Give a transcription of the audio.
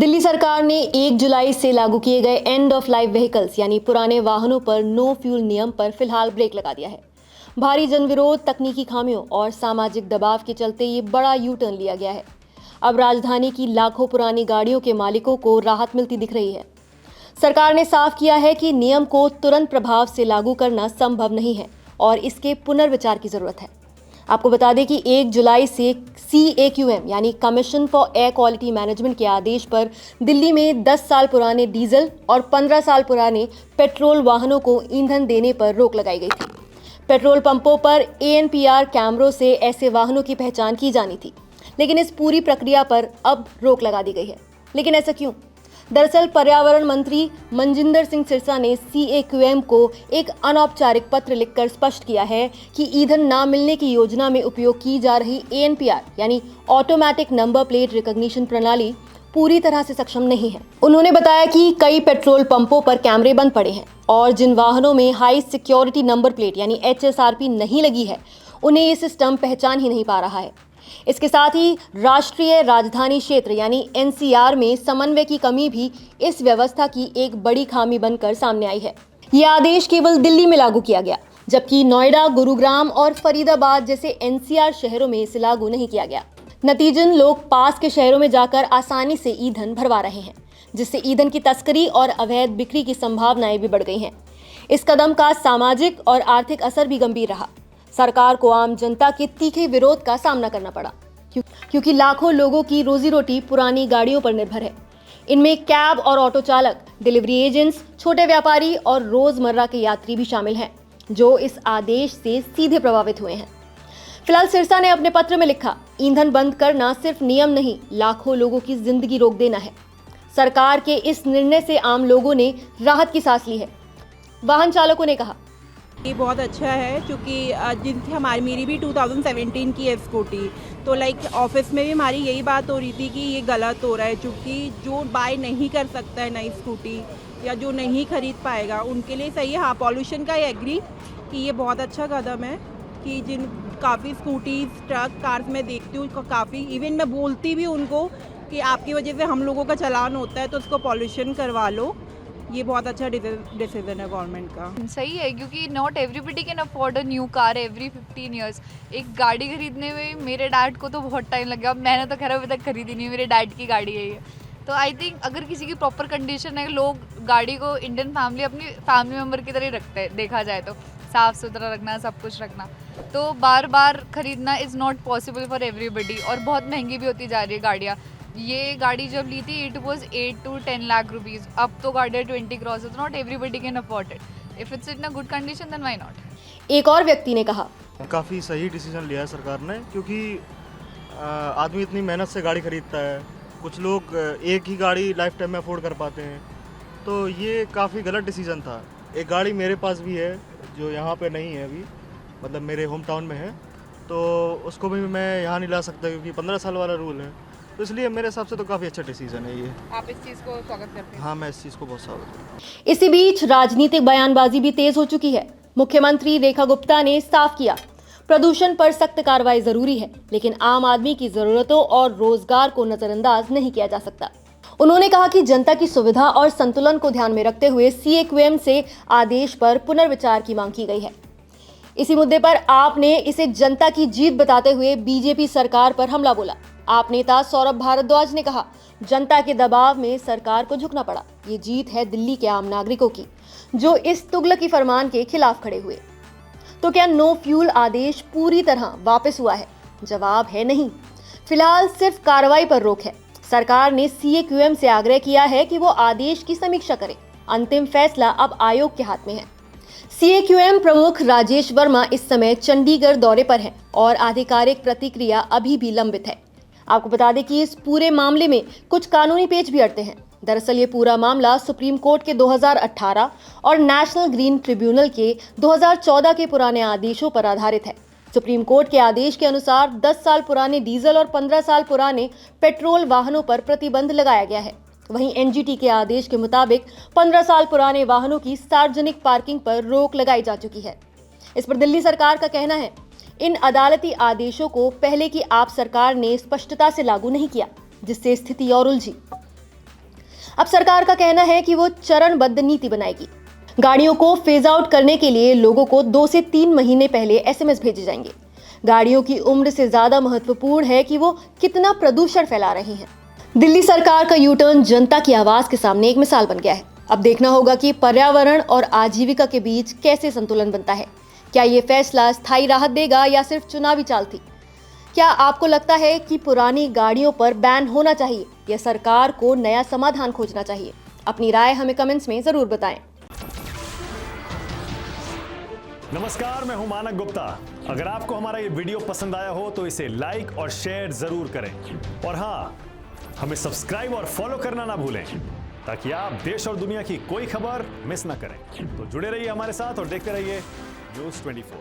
दिल्ली सरकार ने 1 जुलाई से लागू किए गए एंड ऑफ लाइफ व्हीकल्स यानी पुराने वाहनों पर नो फ्यूल नियम पर फिलहाल ब्रेक लगा दिया है। भारी जनविरोध, तकनीकी खामियों और सामाजिक दबाव के चलते ये बड़ा यू टर्न लिया गया है। अब राजधानी की लाखों पुरानी गाड़ियों के मालिकों को राहत मिलती दिख रही है। सरकार ने साफ किया है कि नियम को तुरंत प्रभाव से लागू करना संभव नहीं है और इसके पुनर्विचार की जरूरत है। आपको बता दें कि 1 जुलाई से CAQM यानी commission for air quality management के आदेश पर दिल्ली में 10 साल पुराने डीजल और 15 साल पुराने पेट्रोल वाहनों को ईंधन देने पर रोक लगाई गई थी। पेट्रोल पंपों पर ANPR कैमरों से ऐसे वाहनों की पहचान की जानी थी, लेकिन इस पूरी प्रक्रिया पर अब रोक लगा दी गई है। लेकिन ऐसा क्यों? दरअसल पर्यावरण मंत्री मनजिंदर सिंह सिरसा ने CAQM को एक अनौपचारिक पत्र लिखकर स्पष्ट किया है कि ईंधन न मिलने की योजना में उपयोग की जा रही ANPR यानी ऑटोमेटिक नंबर प्लेट रिकॉग्निशन प्रणाली पूरी तरह से सक्षम नहीं है। उन्होंने बताया कि कई पेट्रोल पंपों पर कैमरे बंद पड़े हैं और जिन वाहनों में हाई सिक्योरिटी नंबर प्लेट यानी HSRP नहीं लगी है, उन्हें ये सिस्टम पहचान ही नहीं पा रहा है। इसके साथ ही राष्ट्रीय राजधानी क्षेत्र यानी NCR में समन्वय की कमी भी इस व्यवस्था की एक बड़ी खामी बनकर सामने आई है। ये आदेश केवल दिल्ली में लागू किया गया, जबकि नोएडा, गुरुग्राम और फरीदाबाद जैसे NCR शहरों में इसे लागू नहीं किया गया। नतीजन लोग पास के शहरों में जाकर आसानी से ईंधन भरवा रहे हैं, जिससे ईंधन की तस्करी और अवैध बिक्री की संभावनाएं भी बढ़ गई हैं। इस कदम का सामाजिक और आर्थिक असर भी गंभीर रहा। सरकार को आम जनता के तीखे विरोध का सामना करना पड़ा, क्योंकि लाखों लोगों की रोजी रोटी पुरानी गाड़ियों पर निर्भर है। इनमें कैब और ऑटो चालक, डिलीवरी एजेंट्स, छोटे व्यापारी और रोजमर्रा के यात्री भी शामिल हैं, जो इस आदेश से सीधे प्रभावित हुए हैं। फिलहाल सिरसा ने अपने पत्र में लिखा, ईंधन बंद करना सिर्फ नियम नहीं, लाखों लोगों की जिंदगी रोक देना है। सरकार के इस निर्णय से आम लोगों ने राहत की सांस ली है। वाहन चालकों ने कहा, ये बहुत अच्छा है, क्योंकि जिनकी मेरी भी 2017 की है स्कूटी, तो ऑफिस में भी हमारी यही बात हो रही थी कि ये गलत हो रहा है, क्योंकि जो बाय नहीं कर सकता है नई स्कूटी या जो नहीं खरीद पाएगा उनके लिए सही है। हाँ, पॉल्यूशन का एग्री कि ये बहुत अच्छा कदम है कि जिन काफ़ी स्कूटीज, ट्रक, कार्स में देखती हूँ, काफ़ी इवन मैं बोलती भी उनको कि आपकी वजह से हम लोगों का चालान होता है, तो उसको पॉल्यूशन करवा लो। ये बहुत अच्छा डिसीजन है गवर्नमेंट का। सही है, क्योंकि not everybody can afford a new car every 15 years. एक गाड़ी खरीदने में मेरे डैड को तो बहुत टाइम लग गया। मैंने तो खैर अभी तक खरीदी नहीं, मेरे डैड की गाड़ी है ये। तो आई थिंक अगर किसी की प्रॉपर कंडीशन है, लोग गाड़ी को इंडियन फैमिली अपनी फैमिली मेम्बर की तरह ही रखते हैं, देखा जाए तो साफ़ सुथरा रखना, सब कुछ रखना। तो बार बार खरीदना is not possible for everybody, और बहुत महंगी भी होती जा रही है गाड़ियाँ। ये गाड़ी जब ली थी it was 8 to 10 lakh rupees, अब तो गाड़ियाँ 20 क्रॉस है, तो not everybody can afford it. If it's in a good condition then why not. एक और व्यक्ति ने कहा, काफ़ी सही डिसीजन लिया है सरकार ने, क्योंकि आदमी इतनी मेहनत से गाड़ी खरीदता है, कुछ लोग एक ही गाड़ी लाइफ टाइम में अफोर्ड कर पाते हैं, तो ये काफ़ी गलत डिसीजन था। एक गाड़ी मेरे पास भी है जो यहाँ पे नहीं है अभी, मतलब मेरे होम टाउन में है, तो उसको भी मैं यहाँ नहीं ला सकता क्योंकि 15 साल वाला रूल है। तो इसलिए मेरे हिसाब से तो काफ़ी अच्छा डिसीजन है ये। आप इस चीज़ को स्वागत करते हैं? हाँ, मैं इस चीज़ को बहुत स्वागत करता हूँ। इसी बीच राजनीतिक बयानबाजी भी तेज हो चुकी है। मुख्यमंत्री रेखा गुप्ता ने साफ किया, प्रदूषण पर सख्त कार्रवाई जरूरी है, लेकिन आम आदमी की जरूरतों और रोजगार को नजरअंदाज नहीं किया जा सकता। उन्होंने कहा कि जनता की सुविधा और संतुलन को ध्यान में रखते हुए CAQM से आदेश पर पुनर्विचार की मांग की गई है। इसी मुद्दे पर आप ने इसे जनता की जीत बताते हुए BJP सरकार पर हमला बोला। आप नेता सौरभ भारद्वाज ने कहा, जनता के दबाव में सरकार को झुकना पड़ा। ये जीत है दिल्ली के आम नागरिकों की, जो इस तुगलकी फरमान के खिलाफ खड़े हुए। तो क्या नो फ्यूल आदेश पूरी तरह वापस हुआ है? जवाब है नहीं। फिलहाल सिर्फ कार्रवाई पर रोक है। सरकार ने CAQM से आग्रह किया है कि वो आदेश की समीक्षा करे। अंतिम फैसला अब आयोग के हाथ में है। CAQM प्रमुख राजेश वर्मा इस समय चंडीगढ़ दौरे पर हैं और आधिकारिक प्रतिक्रिया अभी भी लंबित है। आपको बता दें कि इस पूरे मामले में कुछ कानूनी पेच भी अड़ते हैं। दरअसल ये पूरा मामला सुप्रीम कोर्ट के 2018 और नेशनल ग्रीन ट्रिब्यूनल के 2014 के पुराने आदेशों पर आधारित है। सुप्रीम कोर्ट के आदेश के अनुसार 10 साल पुराने डीजल और 15 साल पुराने पेट्रोल वाहनों पर प्रतिबंध लगाया गया है। वहीं NGT के आदेश के मुताबिक 15 साल पुराने वाहनों की सार्वजनिक पार्किंग पर रोक लगाई जा चुकी है। इस पर दिल्ली सरकार का कहना है, इन अदालती आदेशों को पहले की आप सरकार ने स्पष्टता से लागू नहीं किया, जिससे स्थिति और उलझी। अब सरकार का कहना है कि वो चरणबद्ध नीति बनाएगी। गाड़ियों को फेज आउट करने के लिए लोगों को 2 से 3 महीने पहले एसएमएस भेजे जाएंगे। गाड़ियों की उम्र से ज्यादा महत्वपूर्ण है कि वो कितना प्रदूषण फैला रही हैं। दिल्ली सरकार का यू टर्न जनता की आवाज के सामने एक मिसाल बन गया है। अब देखना होगा कि पर्यावरण और आजीविका के बीच कैसे संतुलन बनता है। क्या ये फैसला स्थायी राहत देगा या सिर्फ चुनावी चाल थी? क्या आपको लगता है कि पुरानी गाड़ियों पर बैन होना चाहिए या सरकार को नया समाधान खोजना चाहिए? अपनी राय हमें कमेंट्स में जरूर बताएं। नमस्कार, मैं हूं मानक गुप्ता। अगर आपको हमारा ये वीडियो पसंद आया हो तो इसे लाइक और शेयर जरूर करें और हाँ, हमें सब्सक्राइब और फॉलो करना ना भूलें ताकि आप देश और दुनिया की कोई खबर मिस ना करें। तो जुड़े रहिए हमारे साथ और देखते रहिए न्यूज़ 24।